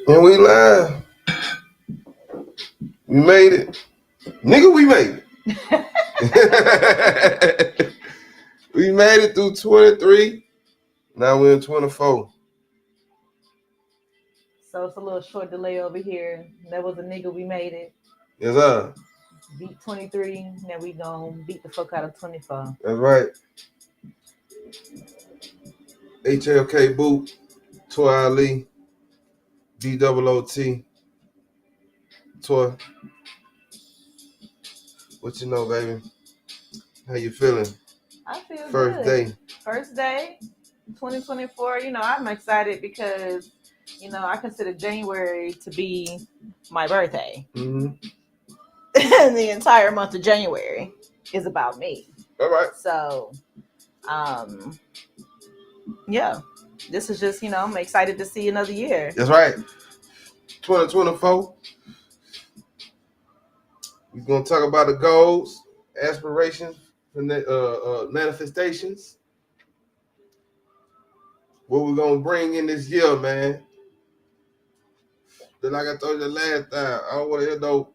And we live. We made it. Nigga, we made it. We made it through 23. Now we're in 24. So it's a little short delay over here. That was a nigga, we made it. Yes, sir. Beat 23. Now we gonna beat the fuck out of 24. That's right. HLK Boot, Toy Ali, BOOT, Toy. What you know, baby? How you feeling? I feel First good. day. First day, 2024. I'm excited because, I consider January to be my birthday. Mm-hmm. And the entire month of January is about me. All right. So, yeah, this is just, I'm excited to see another year. That's right. 2024. We're going to talk about the goals, aspirations, and manifestations. What we're going to bring in this year, man. Then like I told you the last time, I don't want to hear no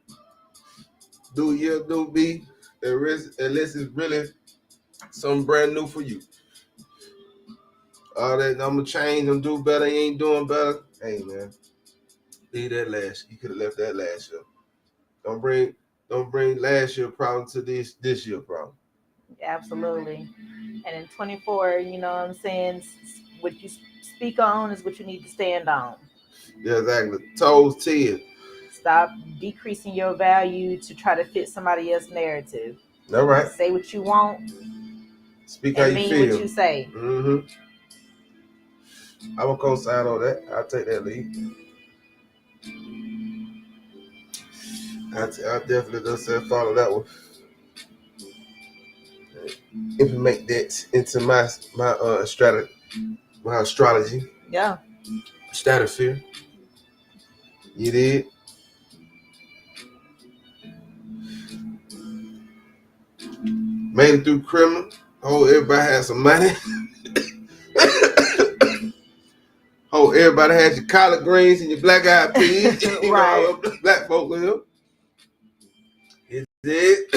do year, do me, unless it's really something brand new for you. All that, I'm going to change and do better, you ain't doing better. Hey, man, leave that last. You could have left that last year. Don't bring last year problem to this year problem. Absolutely. And in 24, you know what I'm saying? What you speak on is what you need to stand on. Yeah, exactly. Toes to you. Stop decreasing your value to try to fit somebody else's narrative. All right. Say what you want. Speak how you mean feel. What you say. Mm-hmm. I will co-sign on that. I'll take that lead. I definitely just said follow that one. Implement that into my strategy, my astrology. Yeah. Stratosphere. You did. Made it through criminal. Oh, everybody had some money. Oh, everybody had your collard greens and your black eyed peas. Right. Know, black folk live. You did.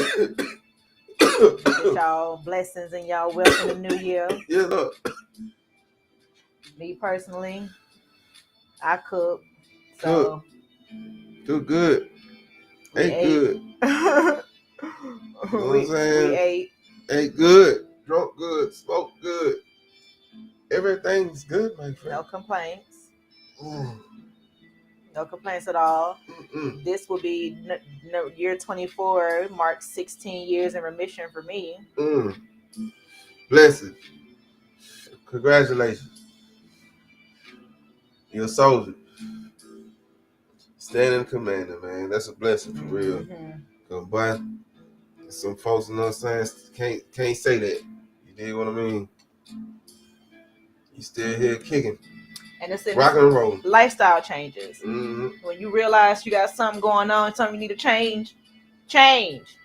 Get y'all blessings and y'all wealth in the new year. Yeah, look. Me personally, I cook. So Cook good. Ate good. You know what I'm saying? We ate. Ate good. Drunk good. Smoked good. Everything's good, my friend. No complaints. No complaints at all. Mm-mm. This will be year 24, marks 16 years in remission for me. Blessed. Congratulations. You're a soldier. Standing commander, man. That's a blessing for real. Cause boy, some folks, you know what I'm saying, can't say that. You dig what I mean? You still here kicking. And it's rock and roll. Lifestyle changes. Mm-hmm. When you realize you got something going on, something you need to change.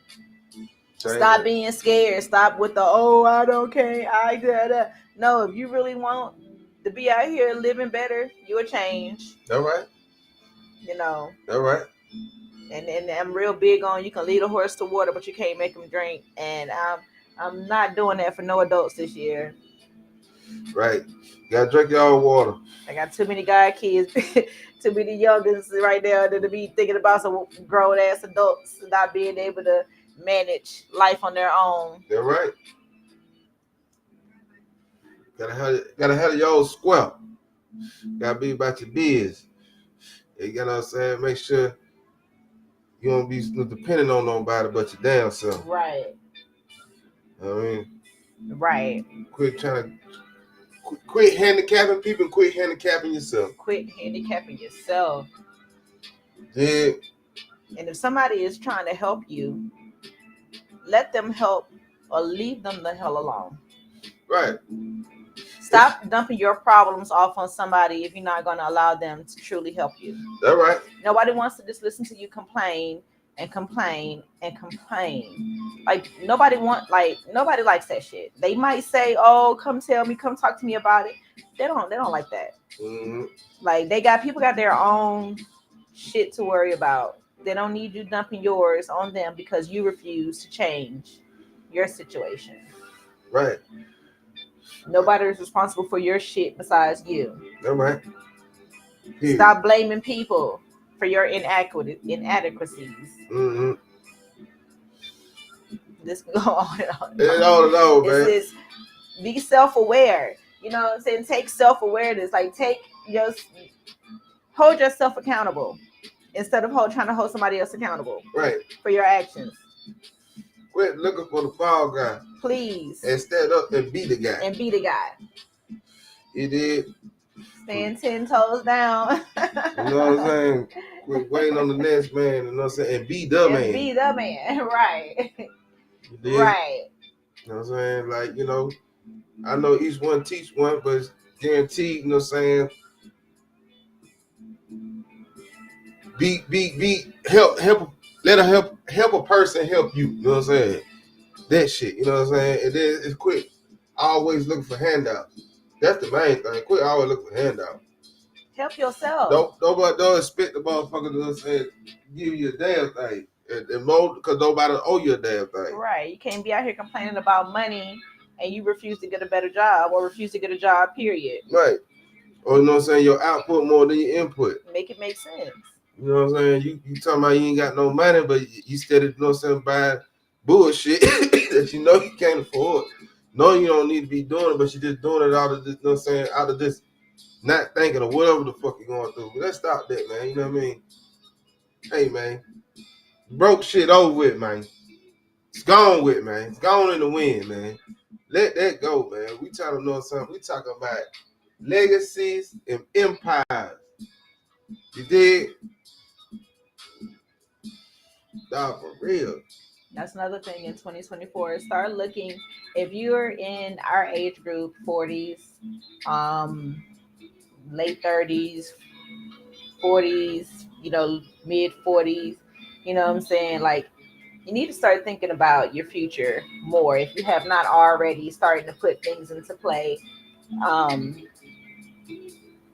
Stop being scared. Stop with the I don't care. I da. No, if you really want to be out here living better, you'll change. All right. You know. All right. And I'm real big on you can lead a horse to water, but you can't make him drink. And I'm not doing that for no adults this year. Right. You gotta drink your own water. I got too many guy kids, too many youngins right there to be thinking about some grown ass adults not being able to manage life on their own. They're right. Gotta have your own square. Gotta be about your biz. You know what I'm saying? Make sure you don't be dependent on nobody but your damn self. Right. I mean, right. Quit handicapping people. Quit handicapping yourself. Quit handicapping yourself. Yeah. And if somebody is trying to help you, let them help or leave them the hell alone. Right. Stop dumping your problems off on somebody if you're not going to allow them to truly help you. That's right. Nobody wants to just listen to you complain and complain and complain. Nobody likes that shit. They might say, "Oh, come tell me, come talk to me about it." They don't like that. Mm-hmm. Like people got their own shit to worry about. They don't need you dumping yours on them because you refuse to change your situation. Right. Nobody is responsible for your shit besides you. All right. Period. Stop blaming people for your inadequacies. Mm-hmm. This can go on and on. It's all in all, man. It's be self-aware. You know what I'm saying? Take self-awareness. Like hold yourself accountable instead of trying to hold somebody else accountable. Right. For your actions. Quit looking for the fall guy. Please. And stand up and be the guy. You did. Stand 10 toes down. You know what I'm saying? Quit waiting on the next man, you know what I'm saying? And be the man. Be the man, right. You did. Right. You know what I'm saying? Like, you know, I know each one teach one, but it's guaranteed, you know what I'm saying? Let a person help you, you know what I'm saying? That shit, you know what I'm saying? And then it's quit always looking for handouts. That's the main thing. Quit always looking for handouts. Help yourself. Don't expect the motherfucker to, you know what I'm saying, give you a damn thing. And more because nobody owe you a damn thing. Right. You can't be out here complaining about money and you refuse to get a better job or refuse to get a job, period. Right. Or you know what I'm saying, your output more than your input. Make it make sense. You know what I'm saying? You talking about you ain't got no money, but you steady, you know what I'm saying, buying bullshit that you know you can't afford. No, you don't need to be doing it, but you're just doing it out of this, you know what I'm saying, out of this not thinking of whatever the fuck you're going through. But let's stop that, man. You know what I mean? Hey, man. Broke shit over with, man. It's gone with, man. It's gone in the wind, man. Let that go, man. We trying to know something. We talking about legacies and empires. You dig? Nah, for real. That's another thing in 2024. Start looking, if you're in our age group, 40s, late 30s, 40s, you know, mid 40s, you know what I'm saying? Like, you need to start thinking about your future more. If you have not already started to put things into play,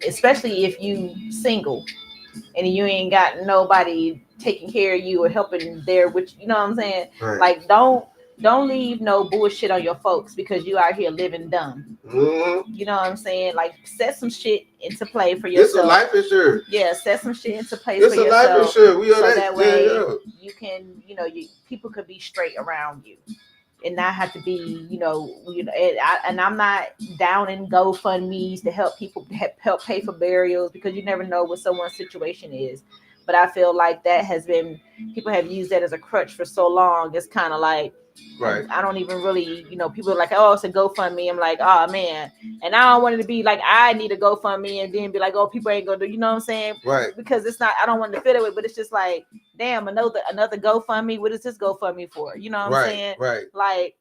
especially if you single and you ain't got nobody taking care of you or helping there, which, you know what I'm saying? Right. Like, don't leave no bullshit on your folks because you out here living dumb. Mm-hmm. You know what I'm saying? Like, set some shit into play for yourself. It's a life insurance. Yeah, set some shit into place it's for yourself. It's a life insurance. We are so that way yeah. you can, you know, people could be straight around you and not have to be, you know, and I'm not down in GoFundMe's to help people help pay for burials because you never know what someone's situation is. But I feel like that has been, people have used that as a crutch for so long. It's kind of like, right. I don't even really, you know, people are like, oh, it's a GoFundMe. I'm like, oh man. And I don't want it to be like, I need a GoFundMe and then be like, oh, people ain't gonna do, you know what I'm saying? Right. Because it's not, I don't want to fit it with, but it's just like, damn, another GoFundMe. What is this GoFundMe for? You know what I'm saying? Right. Like,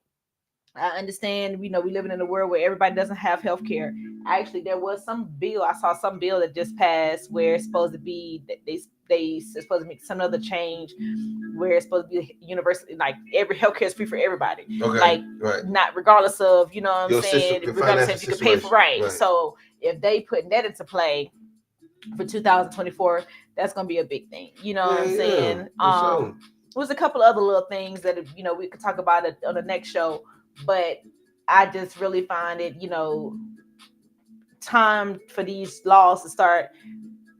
I understand, you know, we living in a world where everybody doesn't have health care. Actually, there was some bill, I saw some bill that just passed where it's supposed to be that they supposed to make some other change where it's supposed to be universal, like every healthcare is free for everybody. Okay. Like, right. Not regardless of, you know what I'm your saying, system, regardless if you can pay for right. So if they put that into play for 2024, that's gonna be a big thing. You know what I'm saying? Sure. There's a couple other little things that, you know, we could talk about it on the next show, but I just really find it, you know, time for these laws to start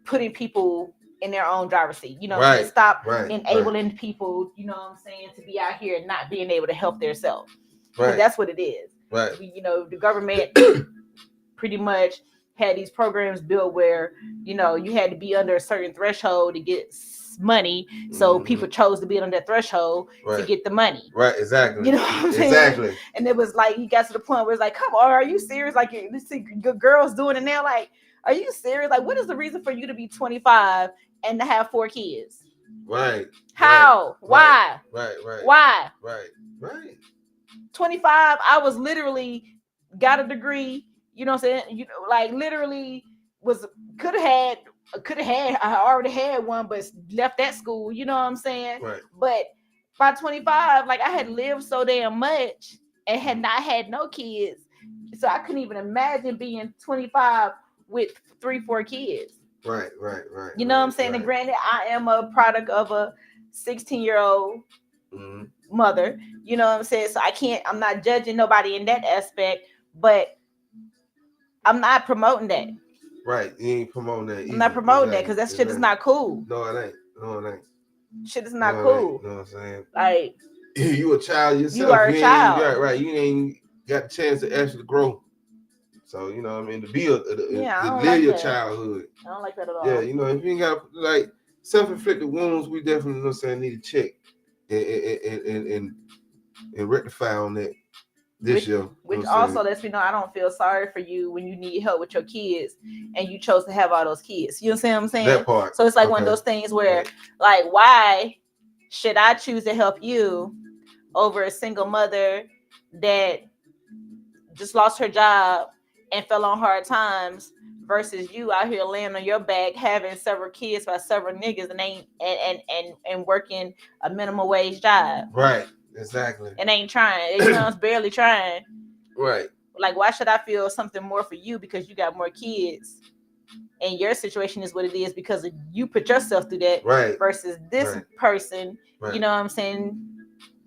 putting people in their own driver's seat. You know, right. Stop enabling people, you know what I'm saying, to be out here and not being able to help themselves. Right. That's what it is. Right. You know, the government pretty much had these programs built where, you know, you had to be under a certain threshold to get money, so people chose to be on that threshold to get the money. Right, exactly. You know what I'm saying? Exactly. And it was like, you got to the point where it's like, come on, are you serious? Like, you see good girls doing it now. Like, are you serious? Like, what is the reason for you to be 25 and to have 4 kids? Right. How? Right. Why? Right. Why? Right. 25, I was literally got a degree, you know what I'm saying? You know, like literally could have had, I already had one, but left that school, you know what I'm saying? Right. But by 25, like I had lived so damn much and had not had no kids. So I couldn't even imagine being 25 with 3-4 kids. Right. You know what I'm saying? And granted, I am a product of a 16-year-old mother. You know what I'm saying? So I'm not judging nobody in that aspect, but I'm not promoting that. Right. You ain't promoting that either. I'm not promoting that because that shit is not cool. No, it ain't. Shit is not cool. You know what I'm saying? Like, you a child yourself. You are a child. Right. You ain't got the chance to actually grow. So, you know what I mean? To be to live your childhood. I don't like that at all. Yeah, you know, if you ain't got like self-inflicted wounds, we definitely, you know what I'm saying, need to check and rectify on that this year. Which also lets me know I don't feel sorry for you when you need help with your kids and you chose to have all those kids. You know what I'm saying? That part. So it's like one of those things where, like, why should I choose to help you over a single mother that just lost her job and fell on hard times versus you out here laying on your back having several kids by several niggas and working a minimum wage job. Right. Exactly. And ain't trying. You know, it's barely trying. Right. Like, why should I feel something more for you because you got more kids and your situation is what it is because you put yourself through that versus this person, you know what I'm saying,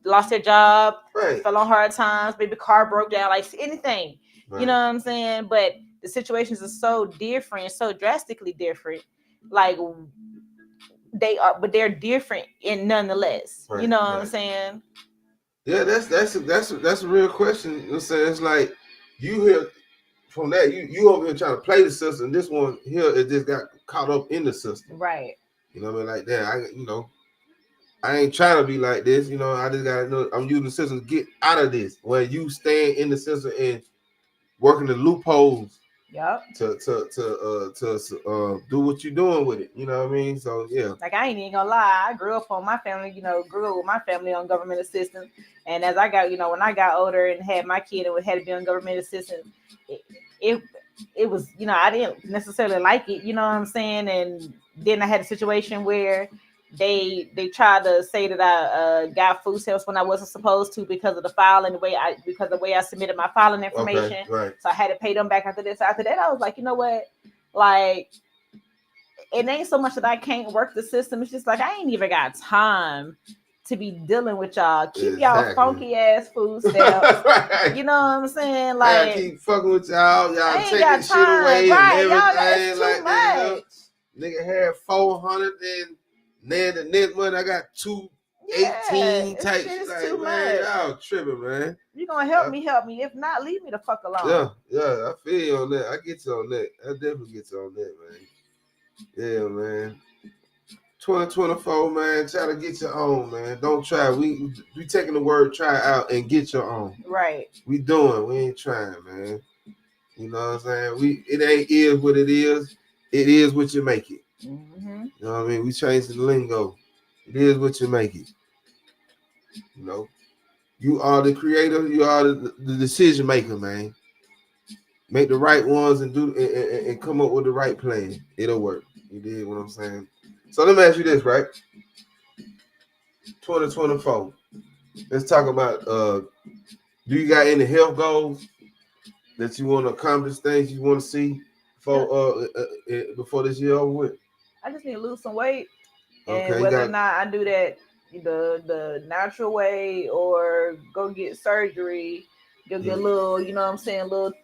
lost their job, fell on hard times, maybe car broke down, like anything. You know what I'm saying? But the situations are so different, so drastically different. Like, they're different in nonetheless. You know what I'm saying? Yeah, that's a real question. You know what I'm saying? It's like you hear from that, you over here trying to play the system. This one here, it just got caught up in the system. Right. You know what I mean? Like that. I ain't trying to be like this. You know, I just gotta know I'm using the system to get out of this. Where you staying in the system and working the loopholes. Yep. To do what you're doing with it. You know what I mean? So yeah. Like, I ain't even gonna lie. I grew up with my family on government assistance. And as I got, when I got older and had my kid and had to be on government assistance, it was, I didn't necessarily like it, you know what I'm saying? And then I had a situation where they tried to say that I got food stamps when I wasn't supposed to because of the filing, because the way I submitted my filing information. Okay, right. So I had to pay them back after this. After that, I was like, you know what? Like, it ain't so much that I can't work the system. It's just like I ain't even got time to be dealing with y'all. Keep y'all funky ass food stamps. Right. You know what I'm saying? Like, I keep fucking with y'all. Y'all taking shit away and everything like that. Nigga had 400 and then the next month I got 218 type shit. Like, man, y'all tripping, man. You gonna help me. If not, leave me the fuck alone. Yeah, I feel you on that. I get you on that. I definitely get you on that, man. Yeah, man. 2024, man. Try to get your own, man. Don't try. We taking the word try out and get your own. Right. We ain't trying, man. You know what I'm saying? It ain't is what it is. It is what you make it. Mm-hmm. You know what I mean? We changed the lingo. It is what you make it. You know, you are the creator. You are the decision maker, man. Make the right ones and and come up with the right plan. It'll work. You dig what I'm saying? So let me ask you this, right? 2024. Let's talk about. Do you got any health goals that you want to accomplish? Things you want to see before this year over with? I just need to lose some weight, and whether or not I do that the natural way or go get surgery, go get a little, you know what I'm saying, little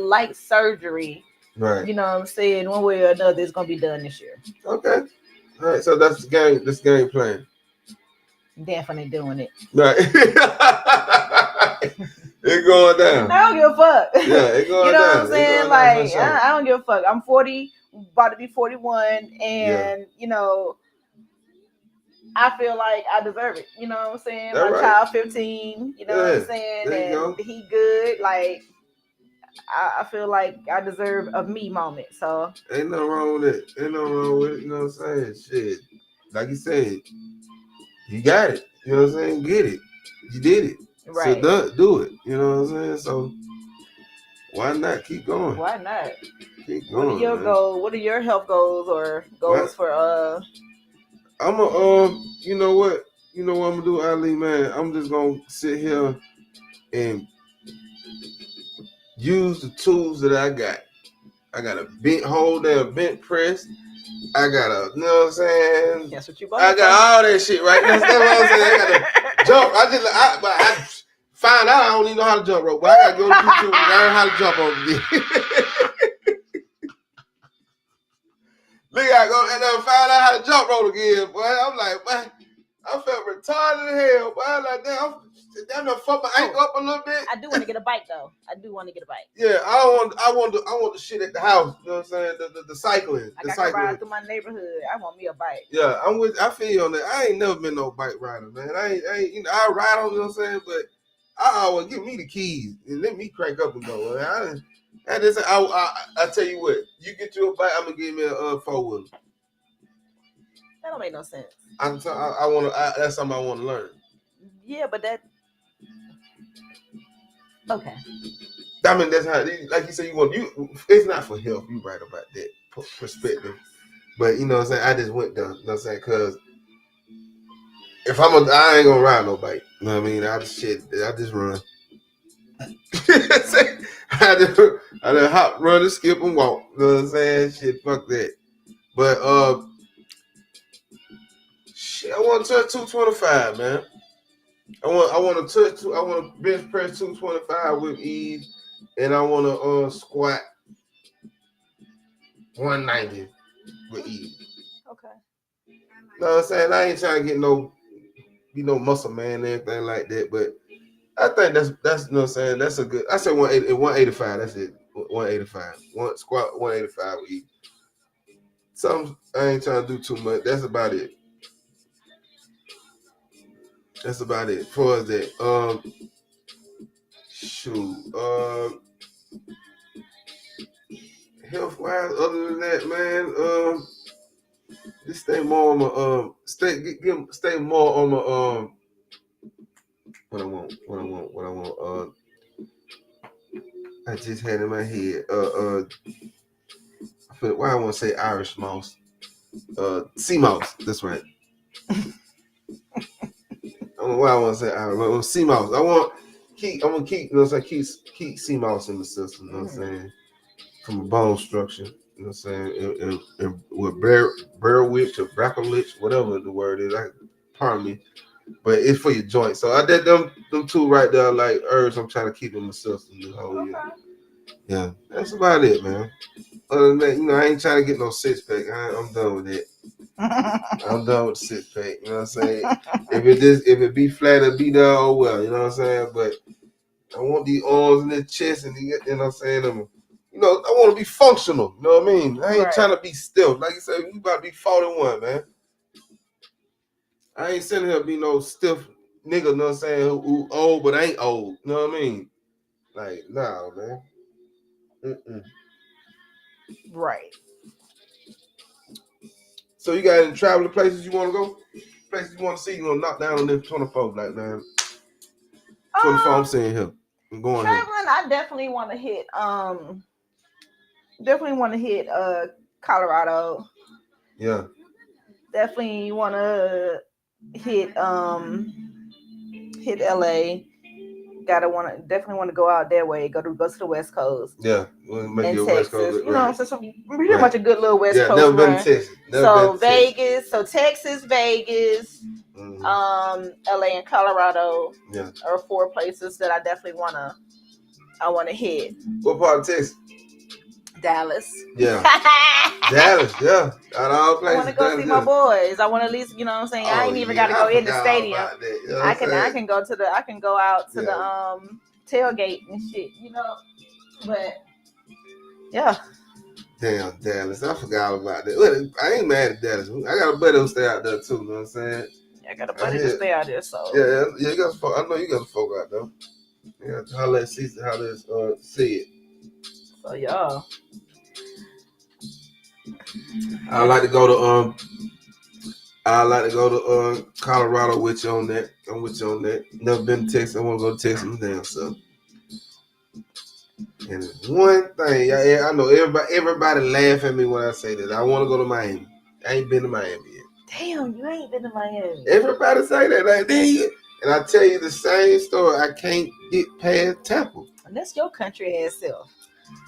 light surgery. Right. You know what I'm saying? One way or another, it's gonna be done this year. Okay. All right. So that's the game. This game plan. Definitely doing it. Right. It's going down. I don't give a fuck. Yeah, it's going down. You know what I'm saying? Like, I don't give a fuck. I'm 40, about to be 41, and I feel like I deserve it. You know what I'm saying? That's my child 15. You know what I'm saying? And he good. Like, I feel like I deserve a me moment. So ain't nothing wrong with it. You know what I'm saying? Shit. Like you said, you got it. You know what I'm saying? Get it. You did it. Right. So do it. You know what I'm saying? So why not? Keep going. Why not? Keep going. What are your goals? What are your health goals or goals for I'm you know what I'm gonna do, Ali, man? I'm just gonna sit here and use the tools that I got. I got a whole damn bench press. I got a, you know what I'm saying? That's what you bought. I got all that shit right now. That's what I'm saying. I got to jump. I find out I don't even know how to jump rope, but I got to go to YouTube and learn how to jump over again. Nigga, I go and then find out how to jump rope again, boy. I'm like, man, I felt retarded as hell, boy. I'm like, damn, I fuck my ankle up a little bit. I do want to get a bike though. I do want to get a bike. Yeah, I want the shit at the house. You know what I'm saying? The cycling. I got to ride through my neighborhood. I want me a bike. Yeah, I feel you on that. I ain't never been no bike rider, man. I ain't you know, I ride on, you know what I'm saying, but I always give me the keys and let me crank up and go. I tell you what, you get you a bike, I'm gonna give me a 4-wheeler. That don't make no sense. That's something I want to learn. Yeah, but that. Okay. I mean, that's how, like you said, it's not for health. You right about that perspective. But, you know what I'm saying? I just went down, you know what I'm saying? Because if I ain't going to ride no bike. You know what I mean? I just run. I just hop, run, and skip, and walk. You know what I'm saying? Shit, fuck that. But, shit, I want to touch 225, man. I want to bench press 225 with ease, and I want to squat 190 with ease. Okay. You know what I'm saying? I ain't trying to get no muscle man or anything like that, but I think that's you know what I'm saying. That's a good. I said 185. That's it. 185. Squat 185 with ease. Something I ain't trying to do too much. That's about it. That's about it. For that, health wise, other than that, man, just stay more on my stay more on my what I want. I just had in my head, I feel why I want to say Irish mouse, sea mouse. That's right. I don't know why I want to say Irish mouse. Sea mouse. I'm gonna keep, you know what I'm saying, keep sea mouse in the system, you know what I'm saying, from a bone structure, you know what I'm saying, and with Berwick or Brackelich, whatever the word is, pardon me, but it's for your joints. So I did them two right there, like herbs. I'm trying to keep in the system the whole year. Yeah, that's about it, man. Other than that, I ain't trying to get no 6-pack. I'm done with it. I'm done with the 6-pack. You know what I'm saying? If it be flat, it be there, oh well. You know what I'm saying? But I want these arms and the chest and you know what I'm saying? I want to be functional. You know what I mean? I ain't trying to be stiff. Like you said, we about to be 41, man. I ain't sitting here be no stiff nigga, you know what I'm saying, who old but ain't old. You know what I mean? Like, nah, man. Right. So you got any traveling places you want to go? Places you want to see? You want to knock down on this 24? Like, man, 24. I'm saying here. I'm going traveling. Here. I definitely want to hit. Definitely want to hit. Colorado. Yeah. Definitely want to hit. Hit LA. Definitely want to go out that way. Go to the West Coast. Yeah, we'll make and your Texas. West Coast. You know, so pretty much a good little West Coast. Never been run. to Texas. So Vegas, so Texas, Vegas, LA, and Colorado. Yeah, are 4 places that I definitely wanna hit. What part of Texas? Dallas. Yeah. Dallas, yeah. Out of all places, I want to go see my boys. I want to at least, you know what I'm saying. I ain't even got to go in the stadium. You know I can go out to the tailgate and shit, you know. But yeah. Damn, Dallas. I forgot about that. I ain't mad at Dallas. I got a buddy who stay out there too, you know what I'm saying? Yeah, I got a buddy to stay out there, so. Yeah, you got folk. I know you got a folk out there. Yeah, holla at Cece, holla at see it. So yeah. I like to go to Colorado with you on that. I'm with you on that. Never been to Texas. I want to go to Texas. Damn, so. And one thing, I know everybody laugh at me when I say this. I want to go to Miami. I ain't been to Miami yet. Damn, you ain't been to Miami. Everybody say that. Like, damn. And I tell you the same story. I can't get past Tampa. And that's your country ass self.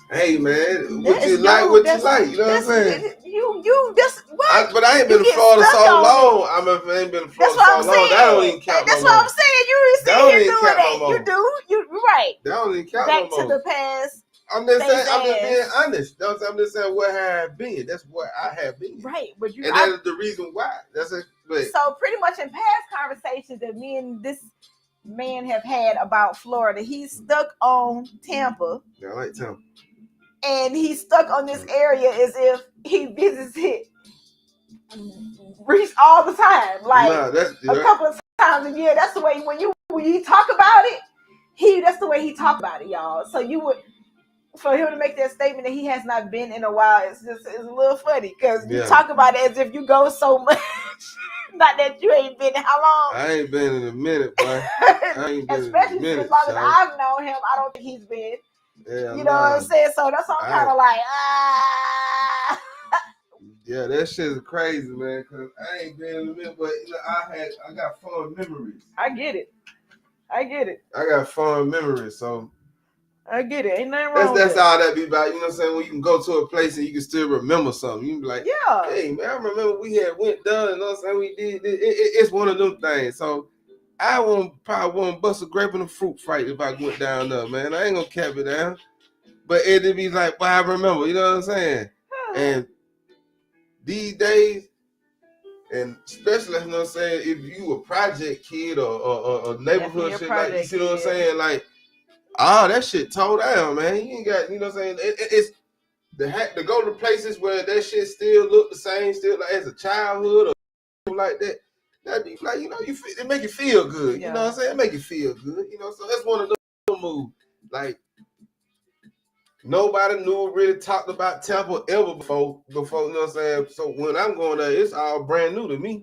Hey man, what That's you like, no, what you that's like. You know what I'm saying? you just what? But I ain't You been to get Florida stuck so on it. long. I ain't been to That's Florida what I'm so long. That don't saying. even count no That's what I'm more. saying. You That sitting don't here even doing count no that. You more. do. You right. That don't even count Back no to more. the past. I'm just saying. Face I'm just being ass. honest. I'm just saying what I have been. That's what I have been. Right, but And that's the reason why. That's it. So pretty much in past conversations that me and this man have had about Florida, he's stuck on Tampa. Yeah, I like Tampa. And he's stuck on this area as if he visits it all the time. Like a couple of times a year. That's the way when you talk about it, that's the way he talk about it, y'all. So you would for him to make that statement that he has not been in a while, it's a little funny because you talk about it as if you go so much. Not that you ain't been how long? I ain't been in a minute, boy. I ain't been Especially in a minute, as long as I've known him, I don't think he's been. Yeah, you know what I'm saying? So that's why I'm kind of like, Yeah, that shit is crazy, man. Cause I ain't been in a minute, but I got fond memories. I get it. I got fond memories, so I get it. Ain't nothing wrong. That's all that be about. You know what I'm saying? When you can go to a place and you can still remember something, you can be like, yeah, hey man, I remember we had went done. You know what I'm saying? We did. It's one of them things. So I probably won't bust a grape in a fruit fight if I went down there, man. I ain't gonna cap it down. But it'd be like, well, I remember. You know what I'm saying? And these days, and especially, you know what I'm saying, if you a project kid or a neighborhood shit, like, you see what I'm saying? Like, that shit tore down, man. You ain't got, you know what I'm saying? It's to go to places where that shit still look the same, still like as a childhood or like that. That'd be like, you know, it make you feel good. You know what I'm saying? It make you feel good. You know, so that's one of those moves. Like, nobody really talked about Tampa ever before, you know what I'm saying? So when I'm going there, it's all brand new to me.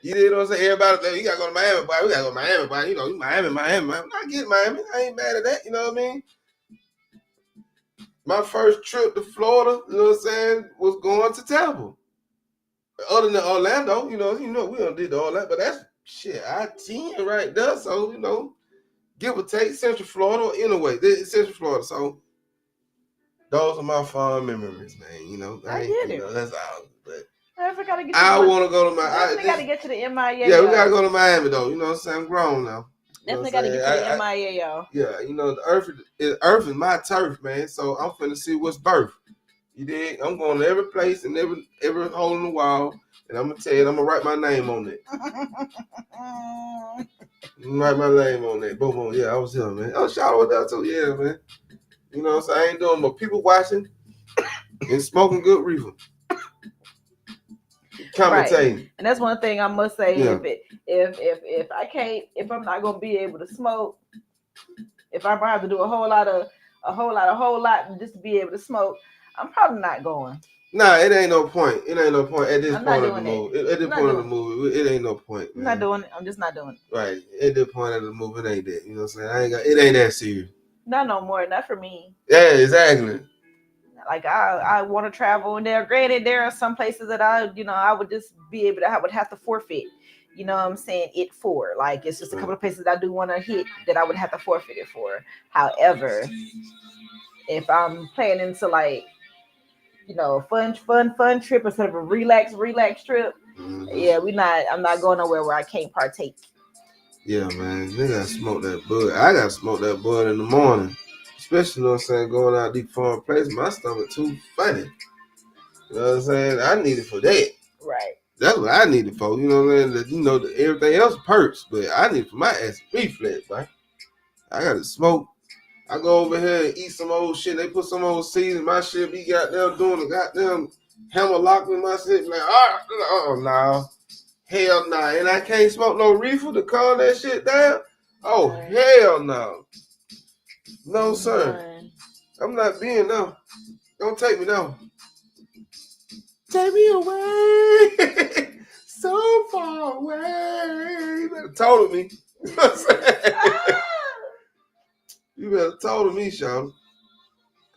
You know what I'm saying? Everybody, you gotta go to Miami, boy. We gotta go to Miami, boy. You know, Miami. I get Miami. I ain't mad at that. You know what I mean? My first trip to Florida, you know what I'm saying, was going to Tampa. Other than Orlando, you know, we done did all that, but that's shit, I-10 right there. So, you know, give or take Central Florida, anyway, Central Florida. So those are my fond memories, man. You know, I get it. That's all. But I want to go to Definitely got to get to the MIA. Yeah, we gotta go to Miami though. You know what I'm saying? I'm grown now. Definitely got to get to the MIA, y'all. Yeah, you know, the earth is my turf, man. So I'm finna see what's birth. You dig? I'm going to every place and every hole in the wall, and I'm gonna tell you, I'm gonna write my name on it. Write my name on it. Boom, boom. Yeah, I was here, man. Oh, shout out there too. Yeah, man. You know what I'm saying? I ain't doing but people watching and smoking good reefer. Commentating. Right. And that's one thing I must say. Yeah. If I can't, if I'm not gonna be able to smoke, if I'm gonna have to do a whole lot just to be able to smoke, I'm probably not going. Nah, it ain't no point. It ain't no point at this point of the movie. At this point of the movie, it ain't no point. I'm not doing it. I'm just not doing it. Right. At this point of the movie, it ain't that. You know what I'm saying? It ain't that serious. Not no more. Not for me. Yeah, exactly. Like I want to travel, and granted, there are some places that I would just be able to, I would have to forfeit. You know what I'm saying? It for like it's just a couple of places that I do want to hit that I would have to forfeit it for. However, if I'm planning to like, fun trip instead of a relax trip, yeah, I'm not going nowhere where I can't partake. Yeah, man, they gotta smoke that bud. I gotta smoke that bud in the morning. Especially, you know what I'm saying, going out deep foreign places, my stomach too funny. You know what I'm saying? I need it for that. Right. That's what I need it for. You know what I'm saying? You know, everything else perks, but I need it for my ass reflex, right? I gotta smoke. I go over here and eat some old shit. They put some old seeds in my shit. Be goddamn doing the goddamn hammerlock in my shit. Like, no. Hell no. And I can't smoke no reefer to calm that shit down. Oh, hell no. No, sir. I'm not being no. Don't take me no. Take me away. So far away. You better told me. You know what I'm saying? You better told me, Sean.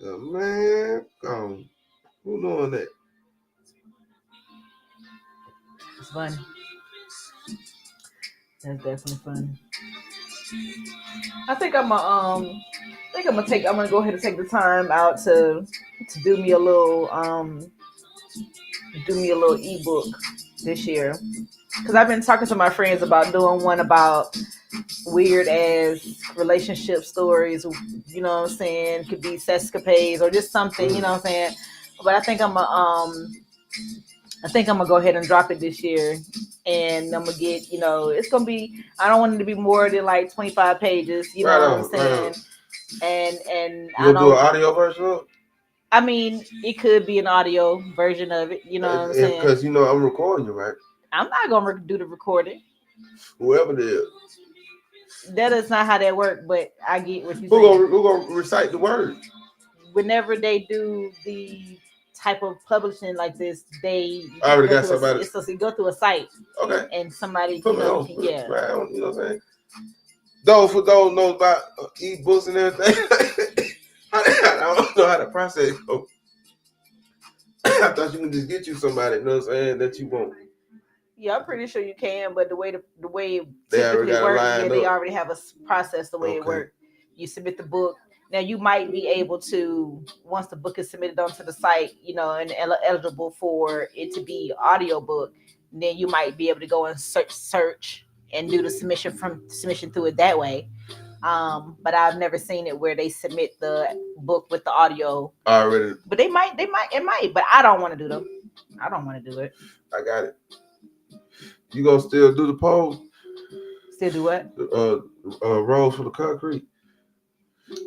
Man, come. Who doing that? It's funny. That's definitely funny. I think I'm think I'm gonna go ahead and take the time out to do me a little ebook this year, because I've been talking to my friends about doing one about weird ass relationship stories. You know what I'm saying? Could be sexcapades or just something. You know what I'm saying? But I think I'm gonna go ahead and drop it this year, and I'm gonna get, it's gonna be. I don't want it to be more than like 25 pages. You know what I'm saying? And you gonna do an audio version of it? I mean, it could be an audio version of it. You know what I'm saying? Because I'm recording you, right? I'm not gonna do the recording. Whoever it is. That is not how that works. But I get what you're saying. Who gonna recite the words? Whenever they do the type of publishing like this, they already got somebody. It's supposed to go through a site. Okay. And somebody, yeah. Right on, you know what I'm saying? Those who don't know about ebooks and everything, I don't know how the process goes. I thought you can just get you somebody, you know what I'm saying, that you want. Yeah, I'm pretty sure you can, but the way it typically works, they already have a process the way it works. You submit the book. Now you might be able to, once the book is submitted onto the site, and eligible for it to be audiobook, then you might be able to go and search and do the submission through it that way. But I've never seen it where they submit the book with the audio already. But it might. But I don't want to do them. I don't want to do it. I got it. You gonna still do the poll? Still do what? Rolls for the concrete.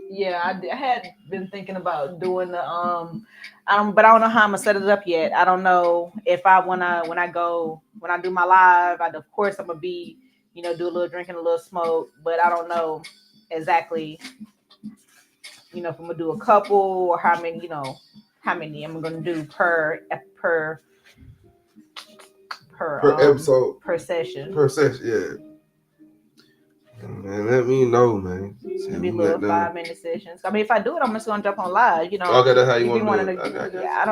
Yeah, I had been thinking about doing the but I don't know how I'm gonna set it up yet. I don't know if when I do my live, of course I'm gonna be, do a little drinking, a little smoke, but I don't know exactly, if I'm gonna do a couple or how many I'm gonna do per episode, per session. Yeah. Man, let me know, man. Maybe little 5-minute sessions. I mean, if I do it, I'm just gonna jump on live. Okay, that's how you want to do it. Yeah, I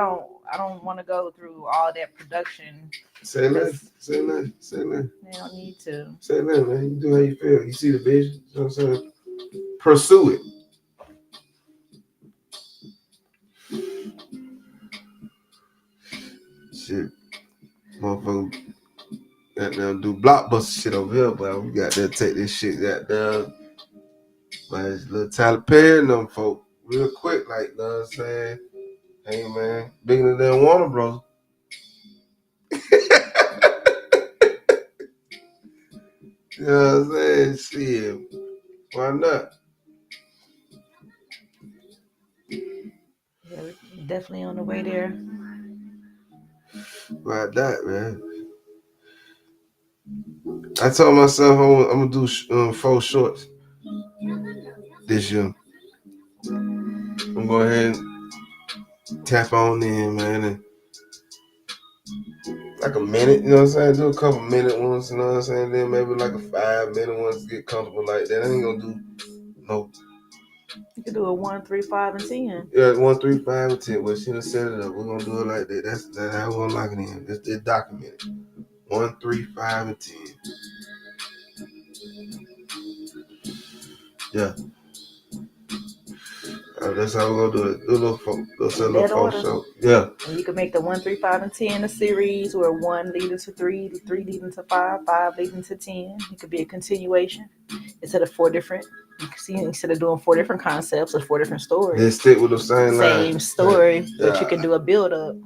don't want to go through all that production. Say less. They don't need to. Say less, man. You do how you feel. You see the vision. You know what I'm saying? Pursue it. Shit, motherfucker. Goddamn do blockbuster shit over here, but we got to take this shit goddamn. Man, it's little Tyler Perry and them folk real quick, like, you know what I'm saying? Hey, man, bigger than Warner Bros. You know what I'm saying? Shit, why not? Yeah, we're definitely on the way there. Why that, man? I told myself I'm gonna do 4 shorts this year. I'm gonna go ahead and tap on in, man, and like a minute, you know what I'm saying? Do a couple minute ones, you know what I'm saying? Then maybe like a 5-minute ones, get comfortable like that. I ain't gonna do no. You can do a 1, 3, 5, and 10. Yeah, 1, 3, 5, and 10. Well, she done set it up. We're gonna do it like that. That's how we're gonna lock it in. It's documented. 1, 3, 5, and 10. Yeah. That's how we're gonna do it. Do a little folk show. Yeah. And you can make the 1, 3, 5, and 10 a series, where 1 leading to 3, 3 leading to 5, 5 leading to 10. It could be a continuation instead of 4 different. You can see, instead of doing 4 different concepts or 4 different stories, they stick with the same story, yeah. But you can do a build up.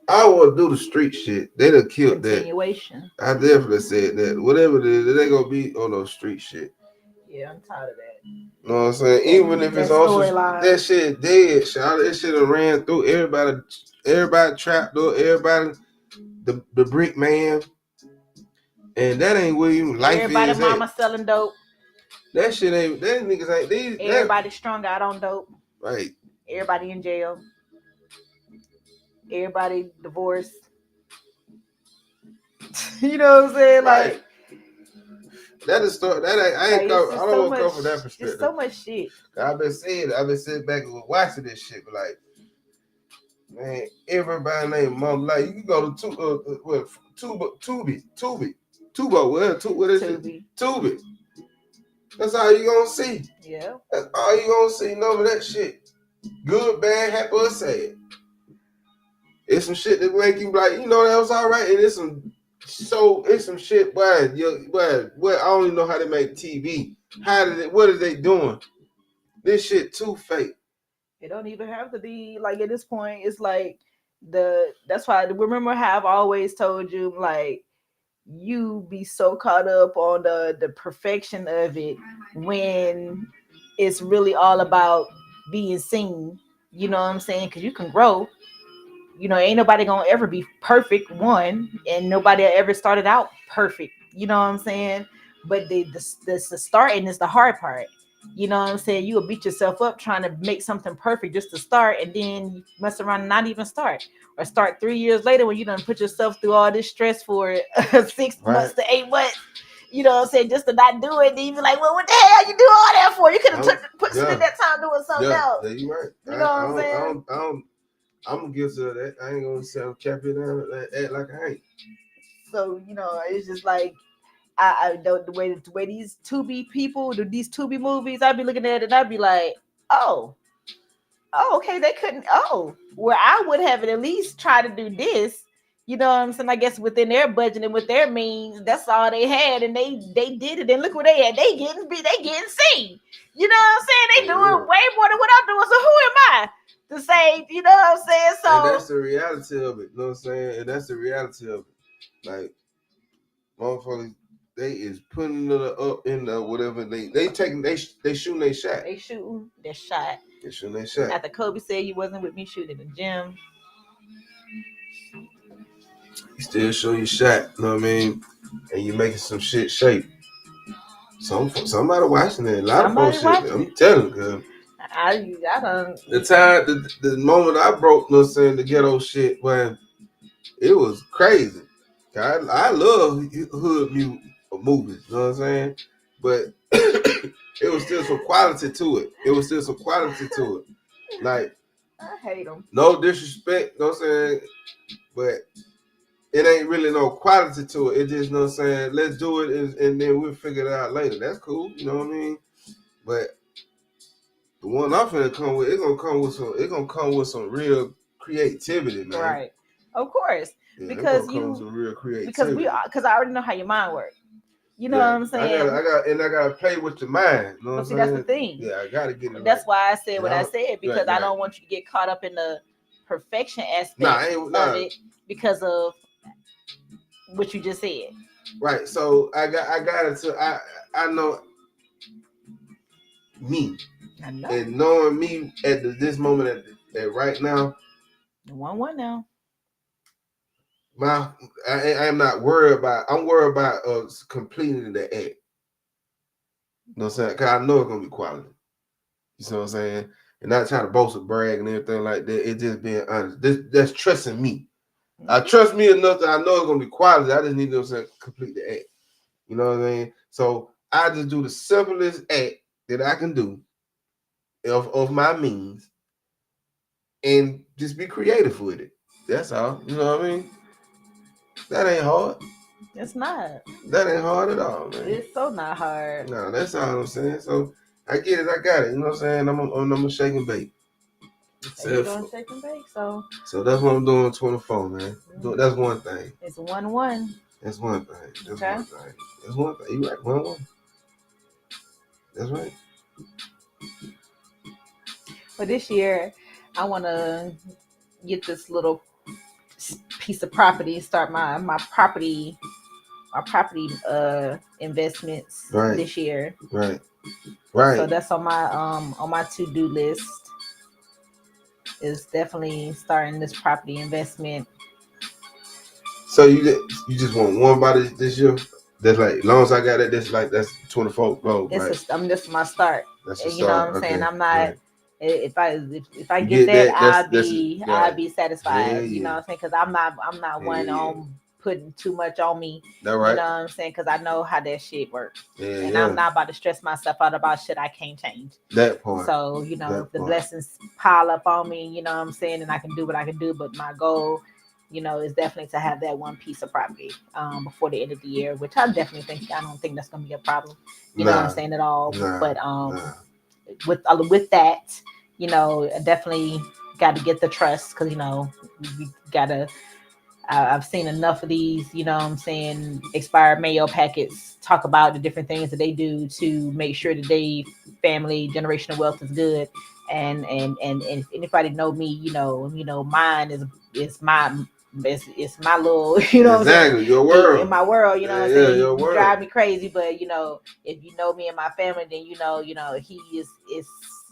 I want to do the street shit. They done killed continuation. That. I definitely said that. Whatever it is, they gonna be on those street shit. Yeah, I'm tired of that. You know what I'm saying? Even if it's also that shit dead, shit. That shit done ran through everybody trapped up, everybody the brick man. And that ain't where you life everybody is. Everybody mama selling dope. That shit ain't, that niggas ain't these. Everybody strung out on dope. Right. Everybody in jail. Everybody divorced. You know what I'm saying? Right. Like, that is story. That ain't, I ain't come. I don't want to come from that perspective. There's so much shit. I've been sitting back and watching this shit, but like, man, everybody named Mom. Like, you can go to Tubi. What is it? Tubi. That's all you gonna see. Yeah. That's all you gonna see. None of that shit. Good, bad, happy, or sad. It's some shit that make you like, you know, that was all right. And it's some shit, boy. I don't even know how they make TV. What are they doing? This shit too fake. It don't even have to be like at this point. It's like that's why remember how I've always told you like you be so caught up on the perfection of it when it's really all about being seen. You know what I'm saying? Because you can grow. You know, ain't nobody gonna ever be perfect, one, and nobody ever started out perfect. You know what I'm saying? But the starting is the hard part. You know what I'm saying? You will beat yourself up trying to make something perfect just to start, and then you mess around and not even start, or start 3 years later when you done put yourself through all this stress for 6 months to 8 months. You know what I'm saying? Just to not do it, then you be like, well, what the hell you do all that for? You could have put some in that time doing something else. Yeah, you right. You know what I'm saying? I'm guilty of that. I ain't gonna say I'm capping down and act like I ain't. So, you know, it's just like the way these Tubi people do these Tubi movies, I'd be looking at it and I'd be like, oh, okay, they couldn't. Oh, where I would have at least try to do this. You know what I'm saying? I guess within their budget and with their means, that's all they had, and they did it. And look what they had. They getting seen. You know what I'm saying? They doing way more than what I'm doing. So who am I to say? You know what I'm saying? So and that's the reality of it. You know what I'm saying? And that's the reality of it. Like motherfuckers, they is putting it up in the whatever they shooting their shot. They shooting their shot. They shooting their shot. After Kobe said you wasn't with me shooting in the gym. You still show your shot, you know what I mean? And you making some shit shape. Somebody watching it. A lot of folks shit. I'm telling you, I don't. The moment I broke, you know what I'm saying, the ghetto shit, when it was crazy. I love hood movies, you know what I'm saying? But it was still some quality to it. Like, I hate them. No disrespect, you know what I'm saying? But it ain't really no quality to it. It just, you know what I'm saying, let's do it and then we'll figure it out later. That's cool, you know what I mean? But the one I'm finna come with, it's gonna come with some real creativity, man. Right. Of course. Yeah, because some real creativity. Because I already know how your mind works. You know what I'm saying? I gotta play with your mind. You know what I'm saying? That's the thing. Yeah, I gotta get it. That's why I said what I said, because I don't want you to get caught up in the perfection aspect of it because of what you just said. Right. So I got it to I know me. I know. And knowing me at this moment at right now. 1-1 now. I am not worried about. I'm worried about completing the act. You know what I'm saying? Because I know it's gonna be quality. You know what I'm saying? And not trying to boast or brag and everything like that. It's just being honest. That's trusting me. Mm-hmm. I trust me enough that I know it's gonna be quality. I just need to complete the act. You know what I mean? So I just do the simplest act that I can do of my means, and just be creative with it. That's all. You know what I mean? That ain't hard. It's not. That ain't hard at all, man. It's so not hard. No, that's all I'm saying. So I get it. I got it. You know what I'm saying? I'm a shake and bake. You're doing shake and bake, so that's what I'm doing. 24, man. Mm-hmm. That's one thing. It's 1-1. That's one thing. That's one thing. You right? 1-1. That's right. But this year, I want to get this little piece of property, start my property investments this year. Right. So that's on my to-do list. Is definitely starting this property investment. So you just want one by this year? That's like, as long as I got it, that's 24 gold. This is my start. That's you know what I'm saying? I'm not. Right. If I get that, I'll be satisfied. Yeah. You know what I'm saying? Because I'm not one on putting too much on me. That right. You know what I'm saying? Because I know how that shit works. And I'm not about to stress myself out about shit I can't change. That part. So, you know, the blessings pile up on me, you know what I'm saying? And I can do what I can do. But my goal is definitely to have that one piece of property before the end of the year, which I definitely think I don't think that's gonna be a problem. You know what I'm saying at all. But with that, definitely got to get the trust because we gotta. I've seen enough of these, expired mayo packets talk about the different things that they do to make sure that they family generational wealth is good. And if anybody know me, mine is my it's my little, exactly your world in my world, your you world. drive me crazy, but if you know me and my family, then he is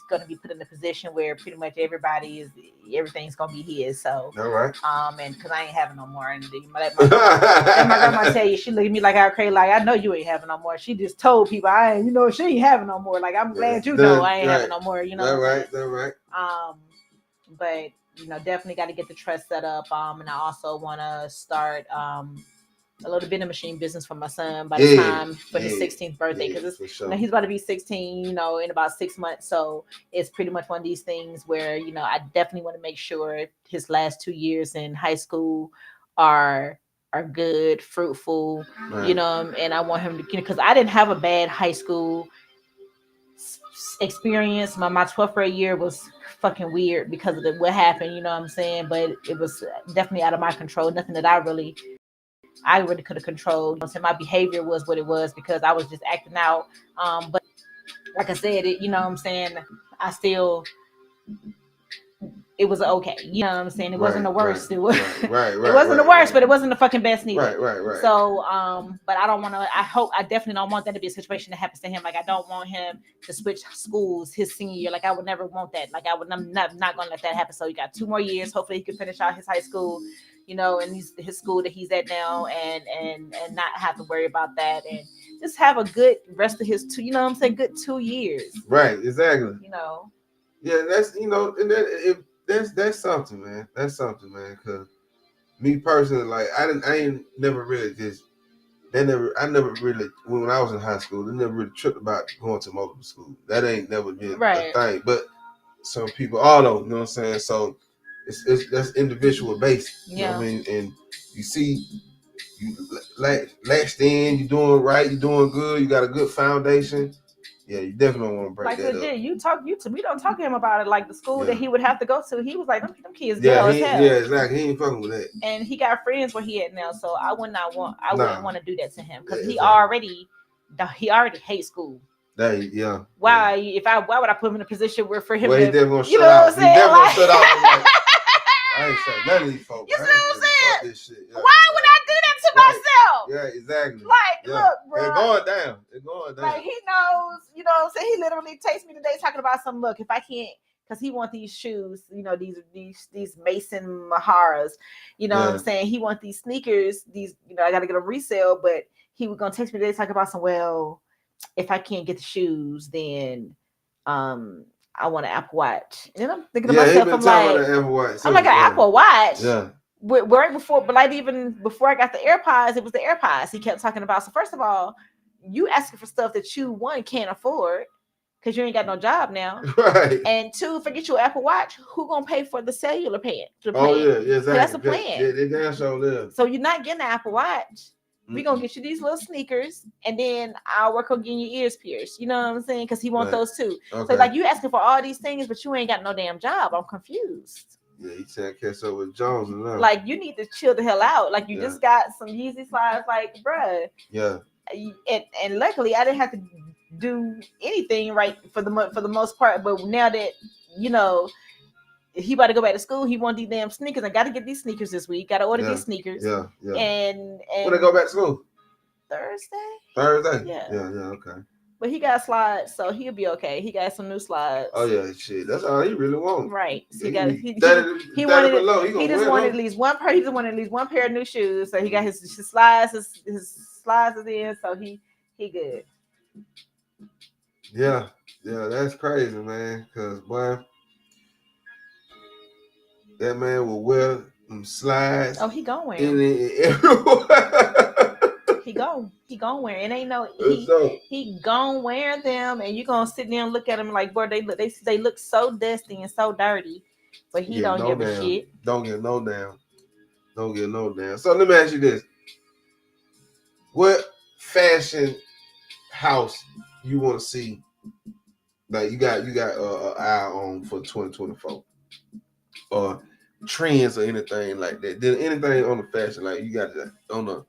going to be put in a position where pretty much everything's going to be his. So all right. And because I ain't having no more, and let my grandma tell you, she look at me like I crazy, like I know you ain't having no more. She just told people she ain't having no more. Like I'm glad I ain't having no more. That's right. But definitely got to get the trust set up. And I also want to start a little vending machine business for my son by the time for his 16th birthday, because he's about to be 16 in about 6 months. So it's pretty much one of these things where I definitely want to make sure his last 2 years in high school are good, fruitful, right. And I want him to, because I didn't have a bad high school experience. My 12th grade year was fucking weird because of what happened, but it was definitely out of my control. Nothing that I really could have controlled. So my behavior was what it was because I was just acting out. But like I said, I still, it was okay. It wasn't the worst. Right, it was right, it wasn't the worst, but it wasn't the fucking best neither. Right. So, but I don't want to. I definitely don't want that to be a situation that happens to him. Like I don't want him to switch schools his senior year. Like I would never want that. Like I'm not gonna let that happen. So you got 2 more years. Hopefully he can finish out his high school, and his school that he's at now, and not have to worry about that, and just have a good rest of his good 2 years. Right, exactly. Yeah, that's and that's something, man. That's something, man. Cause me personally, like I ain't never really I never really when I was in high school, they never really tripped about going to multiple schools. That ain't never been a thing. But some people all don't, you know what I'm saying? So it's that's individual based. You know what I mean? And you see you latched in, you're doing right, you're doing good, you got a good foundation. Yeah, you definitely don't want to break that up. We don't talk to him about it. Like the school that he would have to go to, he was like, them kids ghetto as hell. Yeah, exactly. He ain't fucking with that. And he got friends where he at now, so I wouldn't want to do that to him because he already hates school. Yeah. Why would I put him in a position where for him he definitely gonna shut out. He definitely gonna shut out. I ain't saying none of these folks. You see what I'm saying? This shit. Yeah. Why would I do that to myself? Yeah, exactly. Like, look, bro. It's going down. Like, he knows, you know what I'm saying? He literally takes me today talking about some, look, if I can't, because he wants these shoes, these Mason Maharas, what I'm saying? He wants these sneakers, I got to get them resale, but he was going to text me today talking about some, well, if I can't get the shoes, then, I want an Apple Watch. And then I'm thinking to myself, I'm like, an Apple Watch? Yeah. Right before, but like even before I got the AirPods, it was the AirPods he kept talking about. So first of all, you asking for stuff that you, one, can't afford because you ain't got no job now. Right. And two, forget your Apple Watch. Who gonna pay for the cellular plan? Oh, yeah, exactly. That's the plan. Yeah, they damn sure live. So you're not getting an Apple Watch. We're going to get you these little sneakers, and then I'll work on getting your ears pierced. You know what I'm saying? Because he wants those too. Okay. So, like, you asking for all these things, but you ain't got no damn job. I'm confused. Yeah, you can't catch up with Jones enough. Like, you need to chill the hell out. Like, you just got some Yeezy slides. Like, bruh. Yeah. And luckily, I didn't have to do anything right for the most part. But now that, he about to go back to school, he want these damn sneakers. I got to get these sneakers this week. Got to order these sneakers. Yeah. And when they go back to school? Thursday? Yeah, okay. But he got slides, so he'll be okay. He got some new slides. Oh yeah, shit. That's all he really wants. Right. So he just wanted at least one pair. He just wanted at least one pair of new shoes. So he got his slides. His slides is in, so he good. Yeah, that's crazy, man. Cause boy, that man will wear them slides. Oh, he gonna wear He gonna wear. It ain't no he gonna wear them, and you gonna sit there and look at them like, boy, they look so dusty and so dirty, but he don't give a shit. Don't give no damn. Don't get no damn. So let me ask you this: what fashion house you want to see? Like you got an eye on for 2024, or trends or anything like that? Did anything on the fashion like you got on the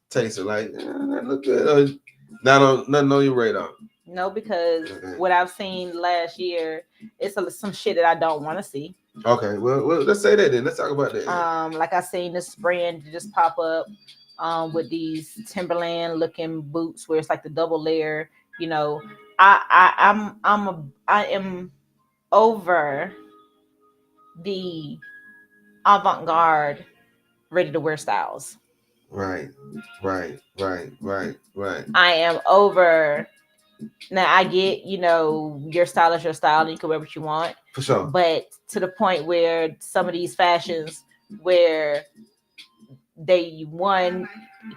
taste of like that look good? Or nothing on your radar? No, because what I've seen last year, it's some shit that I don't want to see. Okay, well, let's say that then. Let's talk about that. Like I seen this brand just pop up, with these Timberland looking boots where it's like the double layer. You know, I am over the avant-garde ready to wear styles. Right. I am over. Now I get, your style is your style and you can wear what you want. For sure. But to the point where some of these fashions where they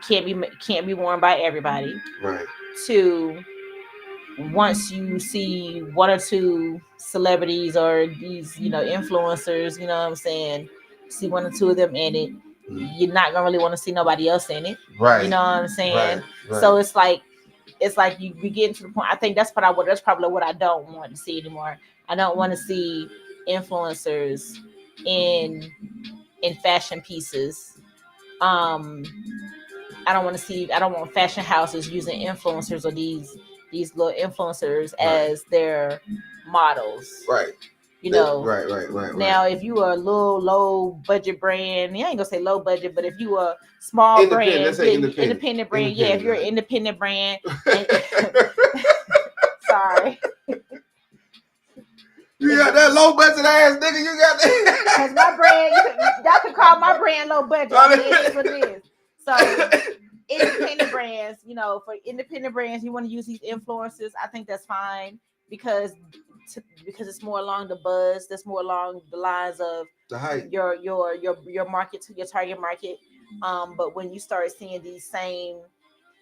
can't be worn by everybody. Right. Two, once you see one or two celebrities or these, influencers, you know what I'm saying, see one or two of them in it, you're not gonna really want to see nobody else in it. Right. You know what I'm saying? Right. So it's like you getting to the point. I think that's probably what I don't want to see anymore. I don't want to see influencers in fashion pieces. I don't want fashion houses using influencers or these little influencers as their models. Right. Right. Now, if you are a little low budget brand, I ain't gonna say low budget, but if you are a small brand, let's say independent brand, if you're an independent brand, sorry. You got that low budget ass nigga. You got that. Because my brand, y'all can call my brand low budget. It is what it is. So independent brands, for independent brands, you want to use these influencers. I think that's fine because it's more along the buzz. That's more along the lines of the hype. Your market to your target market. But when you start seeing these same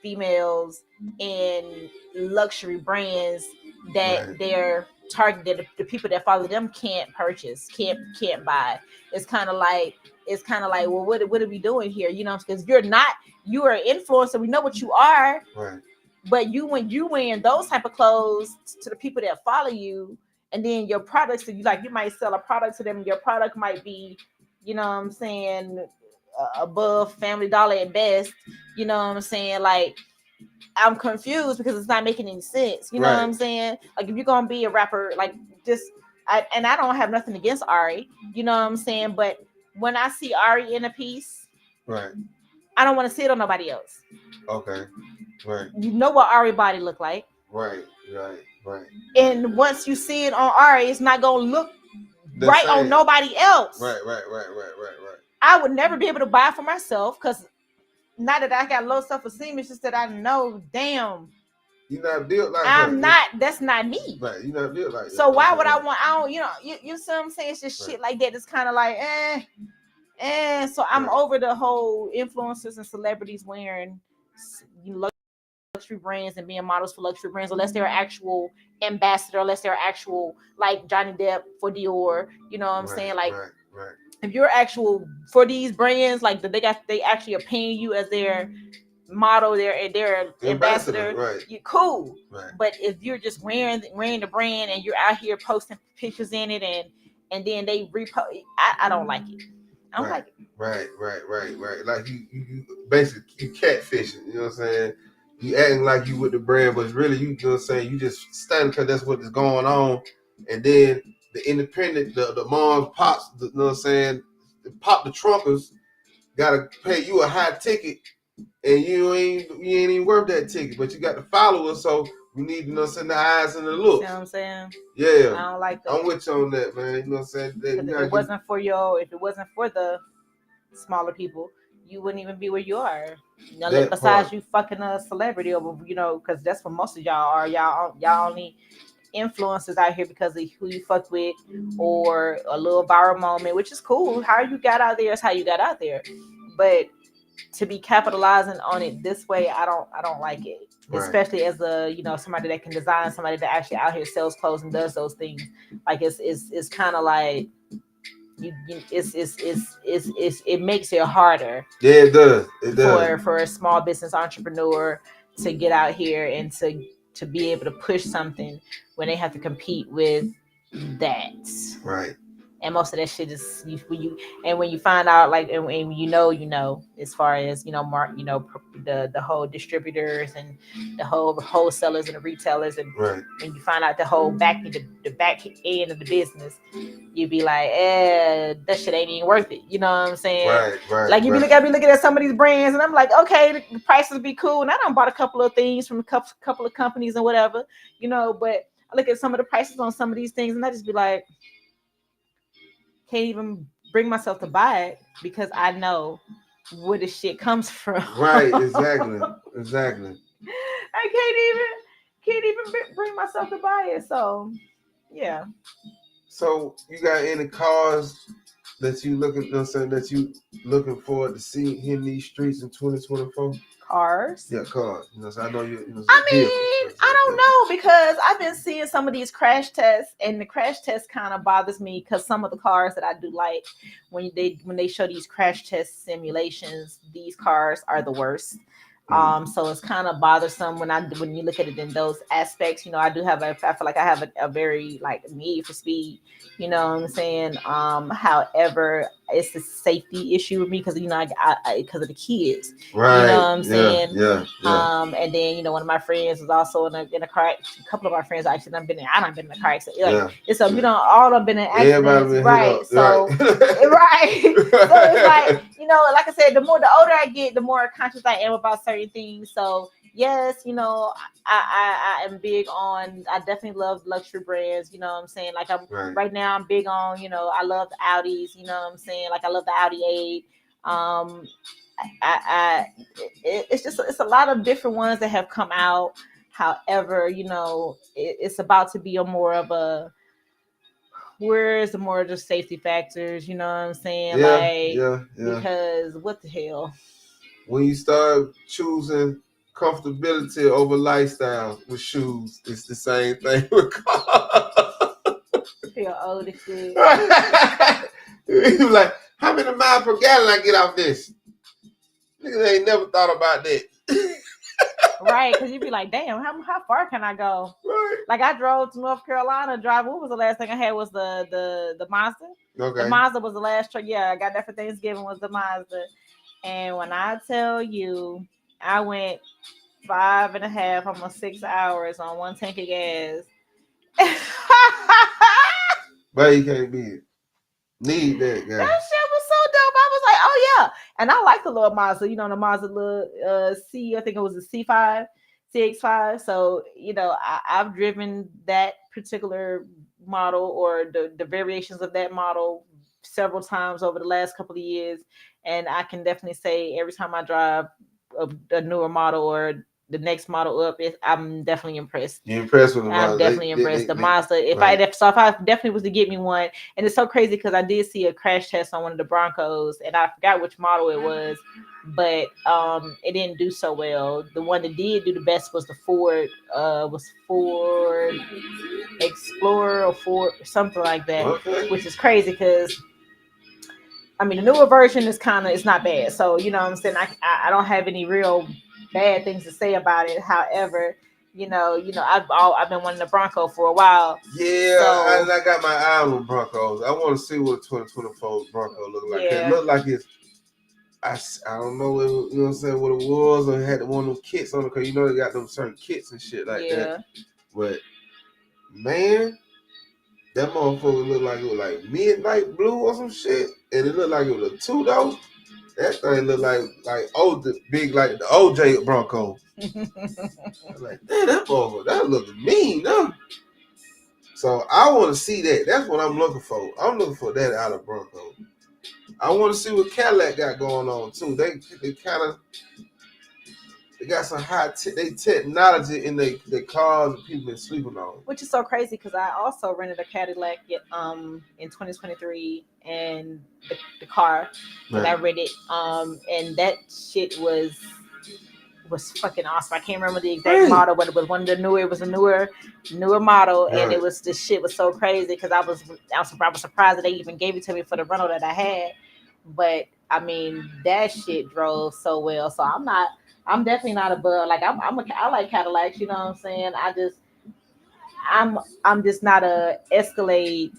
females in luxury brands that they're targeted, the people that follow them can't purchase, can't buy. It's kind of like, well, what are we doing here? Because you're an influencer. We know what you are. Right. But when you wearing those type of clothes to the people that follow you, and then your products that you might sell a product to them. Your product might be, above Family Dollar at best. You know what I'm saying? Like, I'm confused because it's not making any sense. You know what I'm saying? Like, if you're gonna be a rapper, like I don't have nothing against Ari. You know what I'm saying? But when I see Ari in a piece, right, I don't want to see it on nobody else. Okay. Right. You know what Ari body look like. Right. And once you see it on Ari, it's not gonna look right on nobody else. Right. I would never be able to buy it for myself because not that I got low self-esteem, it's just that I know, damn, you're not built like I'm not. That's not me. Right. You're not built like that. So why would I want? I don't. You see what I'm saying? It's just shit like that. It's kind of like, So I'm over the whole influencers and celebrities wearing luxury brands and being models for luxury brands, unless they're actual ambassador, unless they're actual, like Johnny Depp for Dior. You know what I'm saying? Like, if you're actual for these brands, like they actually are paying you as their model, their ambassador, you're cool. Right. But if you're just wearing the brand and you're out here posting pictures in it and then they repost, I don't like it. I don't like it. Right. Like you basically you catfishing. You know what I'm saying? You acting like you with the brand, but really you know what I'm saying? You just standing because that's what is going on, and then the independent, the moms, pops, you know what I'm saying? Pop the trunkers gotta pay you a high ticket, and you ain't even worth that ticket, but you got the followers, so we need, you know what I'm saying, the eyes and the look. You know what I'm saying? Yeah. I don't like that. I'm with you on that, man. You know what I'm saying? If it wasn't for the smaller people, you wouldn't even be where you are. Besides you fucking a celebrity, or because that's what most of y'all are. Y'all only influencers out here because of who you fuck with or a little viral moment, which is cool. How you got out there is how you got out there. But to be capitalizing on it this way, I don't like it. Right. Especially as somebody that can design, somebody that actually out here sells clothes and does those things. Like it's kind of like it makes it harder Yeah, it does. It does. for a small business entrepreneur to get out here and to be able to push something when they have to compete with that. Right. And most of that shit is when you find out like and as far as the whole distributors and the whole wholesalers and the retailers, and Right. when you find out the whole the back end of the business, you'd be like, that shit ain't even worth it. You know what I'm saying? Right. Like you be looking at some of these brands, and I'm like, okay, the prices be cool, and I done bought a couple of things from a couple of companies and whatever, but I look at some of the prices on some of these things, and I just be like, can't even bring myself to buy it because I know where the shit comes from. Right, exactly. I can't even bring myself to buy it. So, yeah. So, you got any cars that you looking forward to see in these streets in 2024? Cars? Yeah, cars. So I know you. I don't know, because I've been seeing some of these crash tests, and the crash test kind of bothers me because some of the cars that I do like, when they show these crash test simulations, these cars are the worst. So it's kind of bothersome when you look at it in those aspects. I feel like I have a very like need for speed. You know what I'm saying? However, it's a safety issue with me because because of the kids. Right. You know what I'm saying? Yeah. And then one of my friends was also in a car. A couple of our friends actually I done been in a car accident. It's all done been in accidents, right? So right. So it's like like I said, the older I get, the more conscious I am about certain things. So yes, I am big on. I definitely love luxury brands. You know what I'm saying? Like right now, I'm big on. I love the Audis. You know what I'm saying? Like I love the Audi 8. It's a lot of different ones that have come out. However, it's about to be a more of a, where's the more just safety factors, you know what I'm saying? Yeah. Because what the hell? When you start choosing comfortability over lifestyle with shoes, it's the same thing with cars. Feel old as shit. You like, how many miles per gallon I get off this? Niggas ain't never thought about that. Right, because you'd be like, damn, how far can I go? Right. Like I drove to North Carolina. What was the last thing I had? Was the Mazda. Okay. The Mazda was the last truck. Yeah, I got that for Thanksgiving, was the Mazda. And when I tell you, I went 5.5, almost 6 hours on one tank of gas. But you can't beat it. Need that guy. That shit was so dope. I was like, oh yeah. And I like the little Mazda, the Mazda little I think it was a C5, CX5. So, I've driven that particular model, or the variations of that model, several times over the last couple of years. And I can definitely say every time I drive a newer model or the next model up, I'm definitely impressed. You're impressed with the Mazda? I'm definitely impressed. The Mazda. If I definitely was to get me one, and it's so crazy because I did see a crash test on one of the Broncos, and I forgot which model it was, but it didn't do so well. The one that did do the best was the Ford Explorer or Ford something like that, which is crazy because, I mean, the newer version is it's not bad. So, you know what I'm saying? I don't have any real bad things to say about it. However, I've been wanting a Bronco for a while. Yeah, so, I got my eye on Broncos. I want to see what 2024 Bronco look like. Yeah. It look like it's, I don't know, you know what I'm saying, what it was, or it had one of them kits on it, because they got them certain kits and shit like that. But, man, that motherfucker looked like it was like midnight blue or some shit, and it looked like it was a two-door. That thing looked like big, like the OJ Bronco. I'm like, damn, that motherfucker, that look mean, huh? So I want to see that. That's what I'm looking for. I'm looking for that out of Bronco. I want to see what Cadillac got going on too. They got some technology in their cars that people been sleeping on. Which is so crazy because I also rented a Cadillac in 2023, and the car that I rented, and that shit was was fucking awesome. I can't remember the exact model, but it was one of the newer. It was a newer model, and it was this shit was so crazy because I was surprised that they even gave it to me for the rental that I had. But I mean, that shit drove so well. So I'm definitely not above. Like I like Cadillacs. You know what I'm saying? I'm just not a Escalade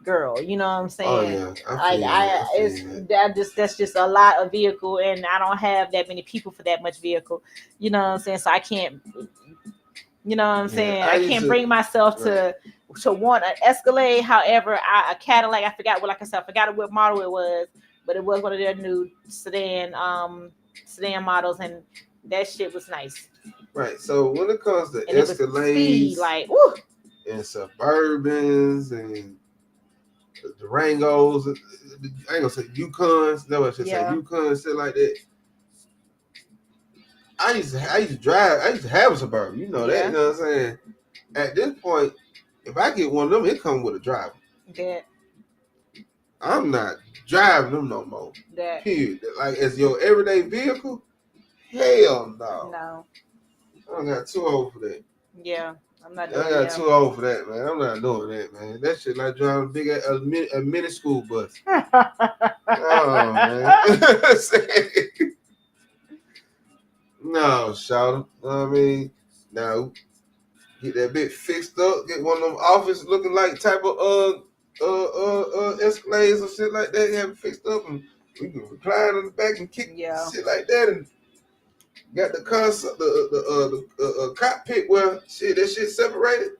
girl. You know what I'm Oh saying? yeah, Like that's just a lot of vehicle, and I don't have that many people for that much vehicle. You know what I'm saying? So I can't. You know what I'm saying? I can't bring myself to want an Escalade. However, a Cadillac. I forgot what, like I said, I forgot what model it was, but it was one of their new sedan models, and that shit was nice. Right. So when it comes to And Escalades, like woo, and Suburbans and Durangos, I ain't gonna say Yukons. No, I should say Yukons, shit like that. I used to drive. I used to have a Suburban. You know that. You know what I'm saying? At this point, if I get one of them, it comes with a driver. That I'm not driving them no more. That period. Like as your everyday vehicle, hell no. No. I got too old for that. Yeah, I'm not doing I got too old for that, man. I'm not doing that, man. That shit like driving a mini school bus. Oh man. No, shout. I mean, now get that bit fixed up. Get one of them office looking like type of Escalades or shit like that. Have it fixed up, and we can recline in the back and kick shit like that. And got the concept, the cockpit where shit that shit separated.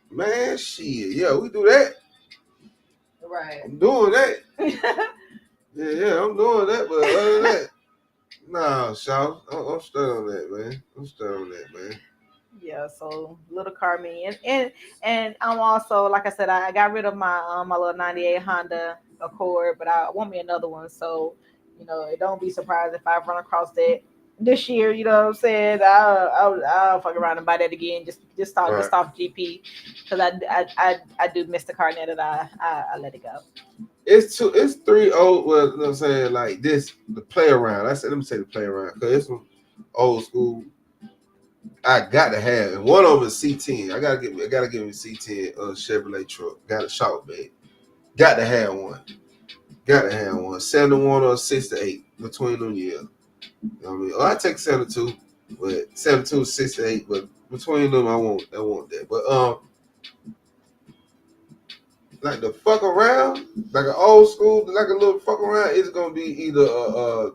Man, shit, yeah, we do that. Right. I'm doing that. yeah, I'm doing that. But other than that, nah, shout. I'm straight on that, man. Yeah, so little car me, and I'm also, like I said, I got rid of my my little '98 Honda Accord, but I want me another one. So don't be surprised if I run across that this year. You know what I'm saying? I'll fuck around and buy that again. Just off GP, because I do miss the car now that I let it go. It's 3 old. Well, you know what I'm saying, like this, the play around. Let me say the play around, because it's some old school. I got to have it. One of them is C10. I gotta give me C10 Chevrolet truck. Got a short bed. Got to have one. 71 or 68 between them years. You know what I mean? I take 72, but 72, 68, but between them I want that. But like the fuck around, like an old school, like a little fuck around, it's gonna be either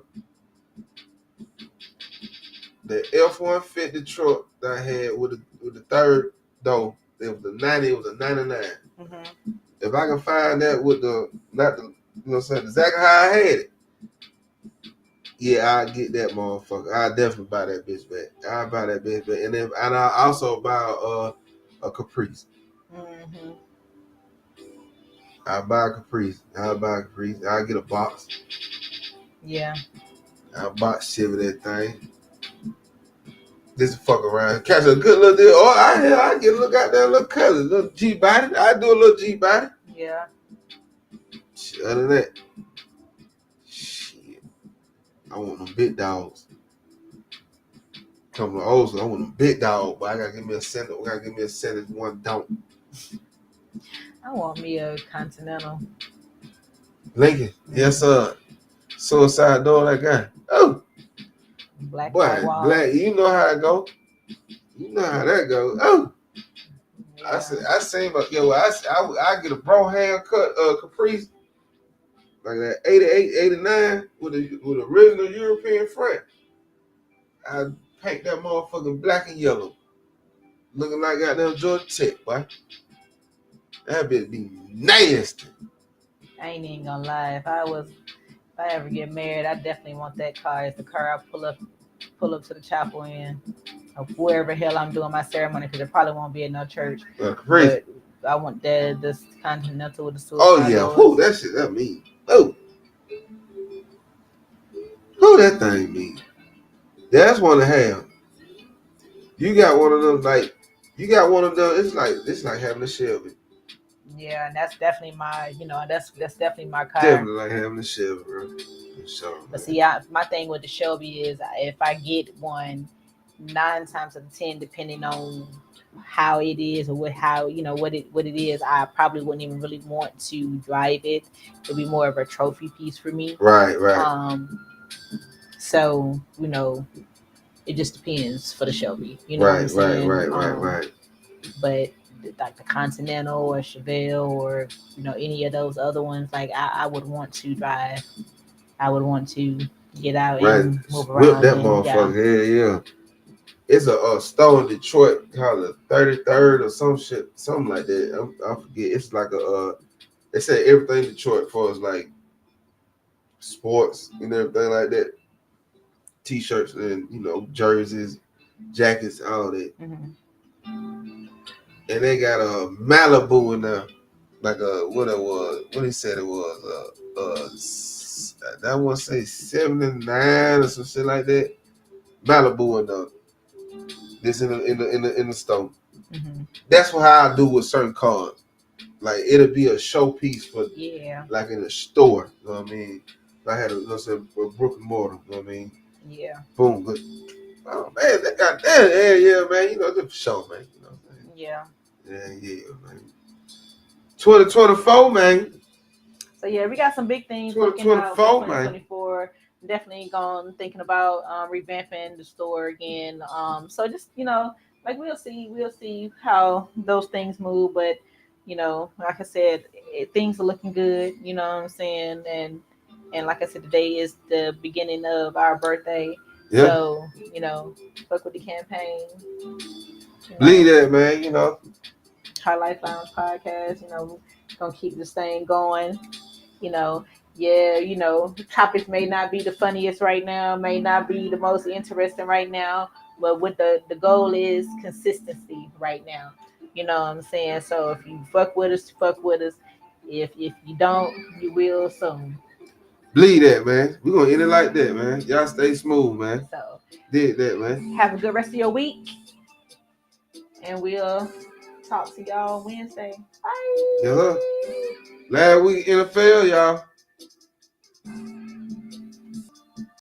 the F-150 truck that I had with the third door. It was the 90. It was a 99. Mm-hmm. If I can find that with the exactly how I had it, yeah, I get that motherfucker. I definitely buy that bitch back. I buy that bitch back, and I also buy a Caprice. Mm-hmm. I buy a Caprice. I get a box. Yeah. I box Chevy that thing. Just fuck around, catch a good little deal. Oh, I get a little goddamn little color, little G body. I do a little G body. Yeah. Other than that, shit, I want them big dogs. Come to old school, I want them big dog, but I gotta give me a center. One don't. I want me a Continental. Lincoln, yes sir. Suicide door, that guy. Oh, black. You know how it go. You know how that goes. Oh, yeah. I seen, but I get a bro haircut, Caprice, like that 88, 89 with a original European front. I paint that motherfucking black and yellow, looking like goddamn Georgia Tech, boy. That bitch be nasty. I ain't even gonna lie. If I ever get married, I definitely want that car. It's the car I pull up to the chapel in, or wherever hell I'm doing my ceremony, because it probably won't be in no church. But I want this Continental with the suicide. Oh yeah, who that shit? That mean. Oh, who that thing mean? That's one to have. You got one of them, like you got one of them. It's like having a Shelby. Yeah, and that's definitely my, that's definitely my car. Definitely like having a Chevy, bro. For sure, But man. see, my thing with the Shelby is if I get one, 9 times out of 10, depending on how it is or what it is, I probably wouldn't even really want to drive it. It'd be more of a trophy piece for me. Right. So it just depends for the Shelby. You know what I'm saying? Right. But like the Continental or Chevelle or any of those other ones, like I would want to drive. I would want to get out Right. and move Whip around. that And, motherfucker. Yeah. It's a store in Detroit called the 33rd or some shit, something like that. I forget. It's like they say everything in Detroit for us, like sports and everything like that. T-shirts and jerseys, jackets, all that. Mhm. And they got a Malibu in there, like what it was. What he said it was. I want to say 79 or some shit like that. Malibu in there. This in the store. Mm-hmm. That's how I do with certain cars. Like it'll be a showpiece for like in a store. You know what I mean? If I had a brick and mortar. You know what I mean? Yeah. Boom. But, oh man, they got that. Yeah, man. Just for show, man. You know what I'm saying? Yeah, man. 2024, man. So yeah, we got some big things looking out for 2024. Definitely thinking about revamping the store again. So just like we'll see how those things move, but like I said, things are looking good. You know what I'm saying? And like I said, today is the beginning of our birthday. Yeah. So fuck with the campaign. Believe that, man. High Life Lounge podcast. Gonna keep this thing going. Topics may not be the funniest right now, may not be the most interesting right now, but what the goal is consistency right now. You know what I'm saying? So if you fuck with us, fuck with us. If you don't, you will soon. Believe that, man. We're gonna end it like that, man. Y'all stay smooth, man. So did that, man. Have a good rest of your week. And we'll talk to y'all Wednesday. Bye. Last week NFL, y'all.